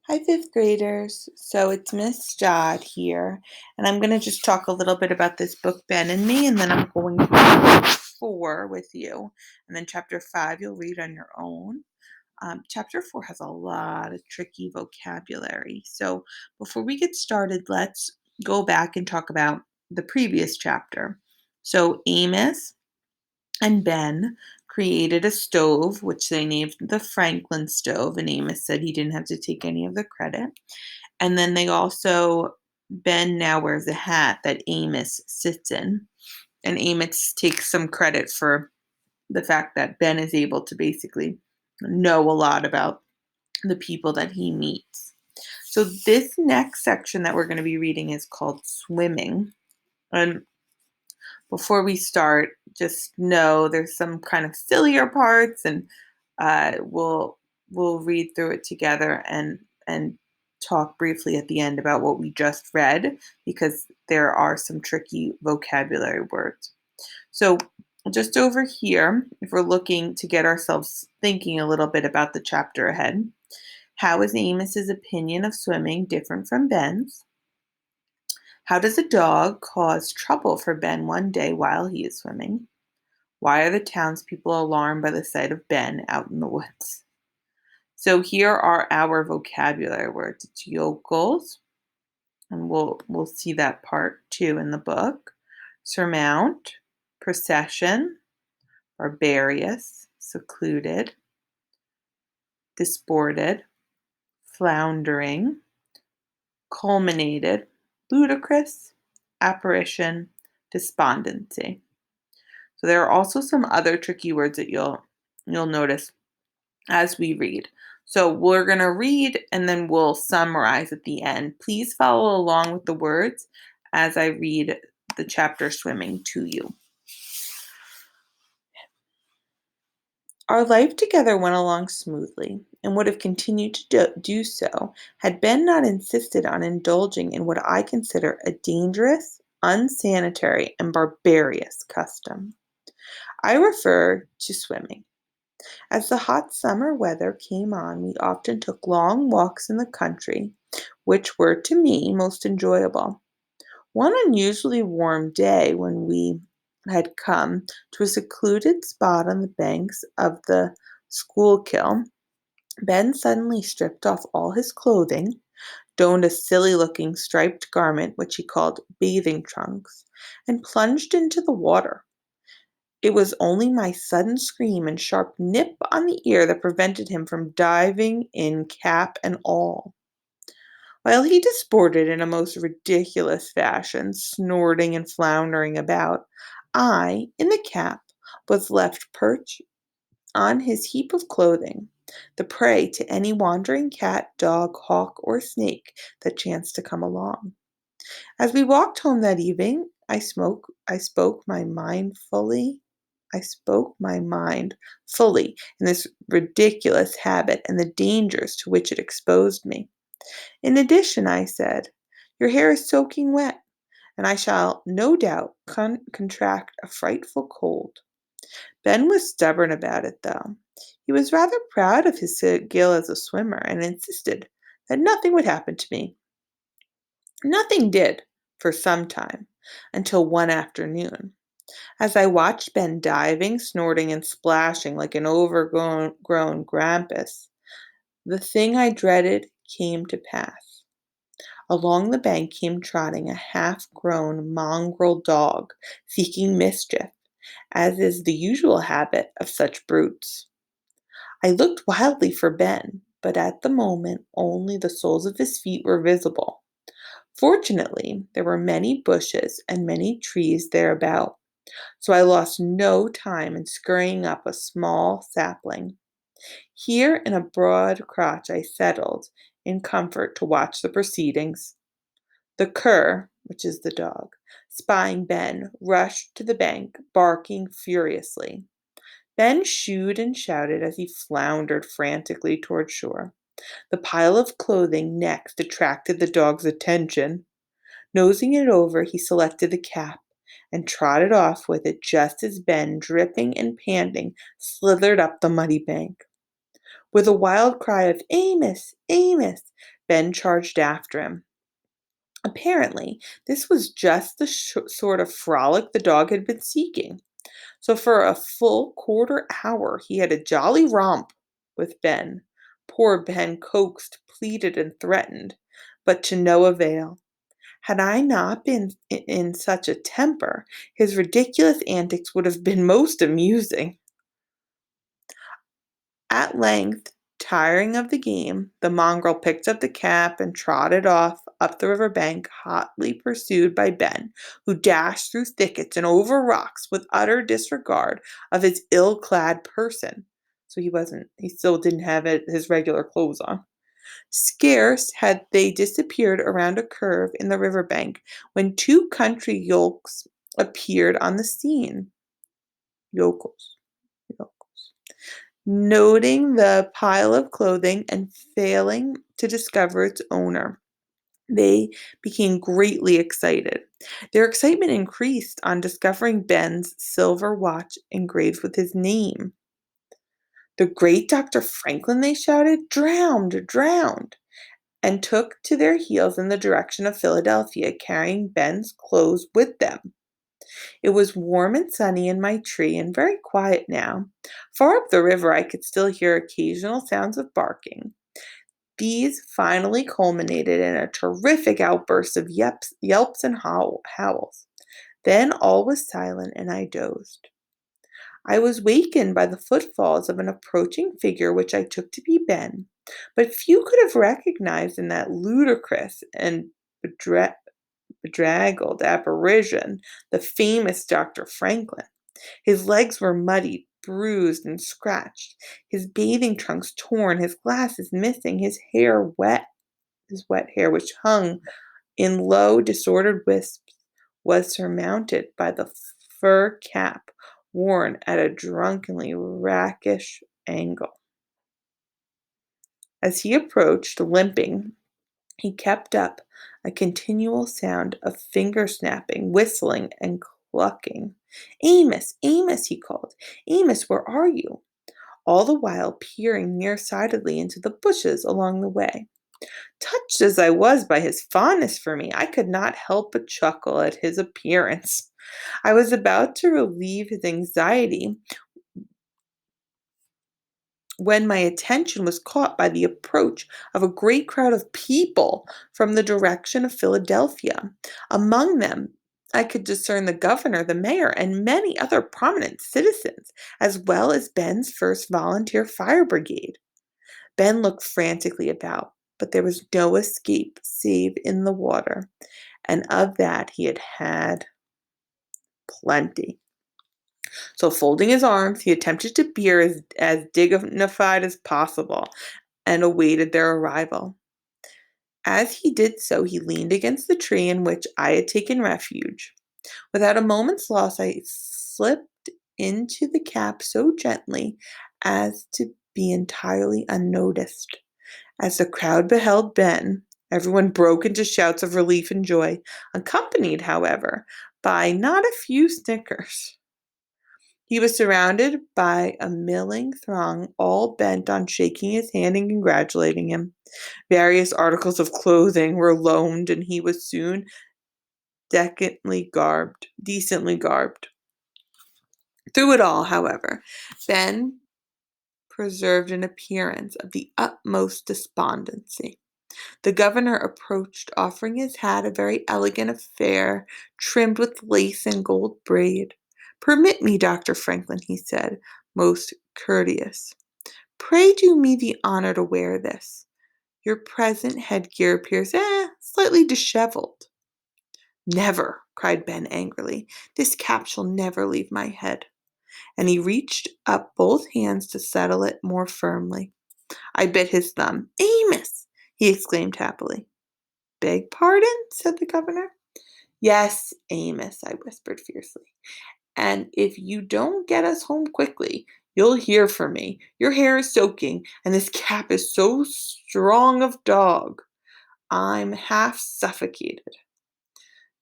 Hi, fifth graders. So it's Miss Dodd here, and I'm going to just talk a little bit about this book, Ben and Me, and then I'm going to chapter 4 with you. And then chapter 5 you'll read on your own. Chapter 4 has a lot of tricky vocabulary. So before we get started, let's go back and talk about the previous chapter. So Amos and Ben created a stove, which they named the Franklin stove, and Amos said he didn't have to take any of the credit. And then Ben now wears a hat that Amos sits in, and Amos takes some credit for the fact that Ben is able to basically know a lot about the people that he meets. So this next section that we're going to be reading is called Swimming. And before we start, just know there's some kind of sillier parts, and we'll read through it together and talk briefly at the end about what we just read because there are some tricky vocabulary words. So just over here, if we're looking to get ourselves thinking a little bit about the chapter ahead, how is Amos's opinion of swimming different from Ben's? How does a dog cause trouble for Ben one day while he is swimming? Why are the townspeople alarmed by the sight of Ben out in the woods? So here are our vocabulary words. It's yokels, and we'll see that part too in the book. Surmount, procession, barbarous, secluded, disported, floundering, culminated, ludicrous, apparition, despondency. So there are also some other tricky words that you'll notice as we read. So we're going to read and then we'll summarize at the end. Please follow along with the words as I read the chapter Swimming to you. Our life together went along smoothly and would have continued to do so had Ben not insisted on indulging in what I consider a dangerous, unsanitary, and barbarous custom. I refer to swimming. As the hot summer weather came on, we often took long walks in the country, which were to me most enjoyable. One unusually warm day when we had come to a secluded spot on the banks of the Schuylkill, Ben suddenly stripped off all his clothing, donned a silly-looking striped garment which he called bathing trunks, and plunged into the water. It was only my sudden scream and sharp nip on the ear that prevented him from diving in cap and all. While he disported in a most ridiculous fashion, snorting and floundering about, I, in the cap, was left perched on his heap of clothing, the prey to any wandering cat, dog, hawk, or snake that chanced to come along. As we walked home that evening, I spoke my mind fully. I spoke my mind fully in this ridiculous habit and the dangers to which it exposed me. In addition, I said, your hair is soaking wet, and I shall no doubt contract a frightful cold. Ben was stubborn about it, though. He was rather proud of his skill as a swimmer and insisted that nothing would happen to me. Nothing did for some time, until one afternoon. As I watched Ben diving, snorting, and splashing like an overgrown grampus, the thing I dreaded came to pass. Along the bank came trotting a half-grown mongrel dog, seeking mischief, as is the usual habit of such brutes. I looked wildly for Ben, but at the moment only the soles of his feet were visible. Fortunately, there were many bushes and many trees thereabout, so I lost no time in scurrying up a small sapling. Here in a broad crotch I settled in comfort to watch the proceedings. The cur, which is the dog, spying Ben, rushed to the bank, barking furiously. Ben shooed and shouted as he floundered frantically toward shore. The pile of clothing next attracted the dog's attention. Nosing it over, he selected the cap and trotted off with it just as Ben, dripping and panting, slithered up the muddy bank. With a wild cry of Amos, Amos, Ben charged after him. Apparently, this was just the sort of frolic the dog had been seeking. So for a full quarter hour he had a jolly romp with Ben. Poor Ben coaxed, pleaded, and threatened, but to no avail. Had I not been in such a temper, his ridiculous antics would have been most amusing. At length, tiring of the game, the mongrel picked up the cap and trotted off up the river bank, hotly pursued by Ben, who dashed through thickets and over rocks with utter disregard of his ill-clad person. So he still didn't have his regular clothes on. Scarce had they disappeared around a curve in the river bank when two country yokels appeared on the scene. Yokels. Noting the pile of clothing and failing to discover its owner. They became greatly excited. Their excitement increased on discovering Ben's silver watch engraved with his name. "The great Dr. Franklin," they shouted. "Drowned! Drowned!" and took to their heels in the direction of Philadelphia, carrying Ben's clothes with them. It was warm and sunny in my tree and very quiet now. Far up the river I could still hear occasional sounds of barking. These finally culminated in a terrific outburst of yelps and howls. Then all was silent and I dozed. I was wakened by the footfalls of an approaching figure which I took to be Ben, but few could have recognized in that ludicrous and bedraggled apparition the famous Dr. Franklin. His legs were muddied, bruised, and scratched, his bathing trunks torn, his glasses missing, his wet hair, which hung in low, disordered wisps, was surmounted by the fur cap worn at a drunkenly rakish angle. As he approached, limping, he kept up a continual sound of finger snapping, whistling, and clucking. "Amos! Amos!" he called. "Amos, where are you?" All the while peering near-sightedly into the bushes along the way. Touched as I was by his fondness for me, I could not help but chuckle at his appearance. I was about to relieve his anxiety when my attention was caught by the approach of a great crowd of people from the direction of Philadelphia. Among them, I could discern the governor, the mayor, and many other prominent citizens, as well as Ben's first volunteer fire brigade. Ben looked frantically about, but there was no escape save in the water, and of that he had had plenty. So, folding his arms, he attempted to appear as dignified as possible and awaited their arrival. As he did so, he leaned against the tree in which I had taken refuge. Without a moment's loss, I slipped into the cap so gently as to be entirely unnoticed. As the crowd beheld Ben, everyone broke into shouts of relief and joy, accompanied, however, by not a few snickers. He was surrounded by a milling throng, all bent on shaking his hand and congratulating him. Various articles of clothing were loaned, and he was soon decently garbed. Through it all, however, Ben preserved an appearance of the utmost despondency. The governor approached, offering his hat, a very elegant affair, trimmed with lace and gold braid. "Permit me, Dr. Franklin," he said, most courteous. "Pray do me the honor to wear this. Your present headgear appears, slightly disheveled." "Never!" cried Ben angrily. "This cap shall never leave my head." And he reached up both hands to settle it more firmly. I bit his thumb. "Amos!" he exclaimed happily. "Beg pardon?" said the governor. "Yes, Amos," I whispered fiercely. "And if you don't get us home quickly, you'll hear from me. Your hair is soaking, and this cap is so strong of dog. I'm half suffocated."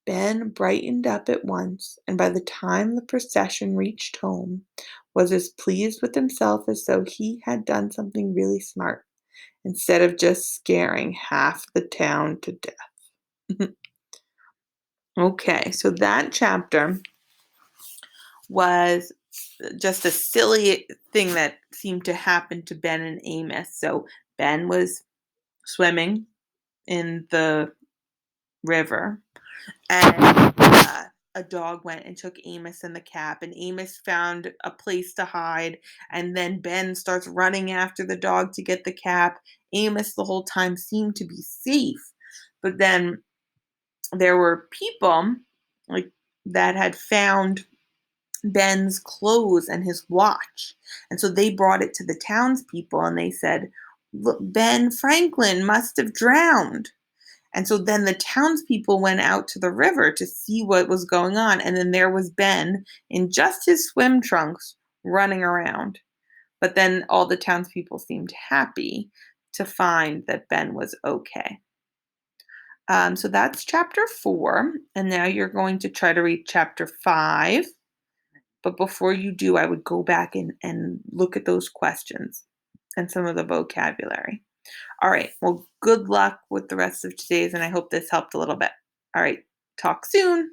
Ben brightened up at once, and by the time the procession reached home, was as pleased with himself as though he had done something really smart. instead of just scaring half the town to death. Okay, so that chapter was just a silly thing that seemed to happen to Ben and Amos. So Ben was swimming in the river, and a dog went and took Amos in the cap, and Amos found a place to hide, and then Ben starts running after the dog to get the cap. Amos the whole time seemed to be safe, but then there were people like that had found Ben's clothes and his watch. And so they brought it to the townspeople and they said, "Look, Ben Franklin must have drowned." And so then the townspeople went out to the river to see what was going on. And then there was Ben in just his swim trunks running around. But then all the townspeople seemed happy to find that Ben was okay. So that's chapter 4. And now you're going to try to read chapter 5. But before you do, I would go back and look at those questions and some of the vocabulary. All right. Well, good luck with the rest of today's, and I hope this helped a little bit. All right. Talk soon.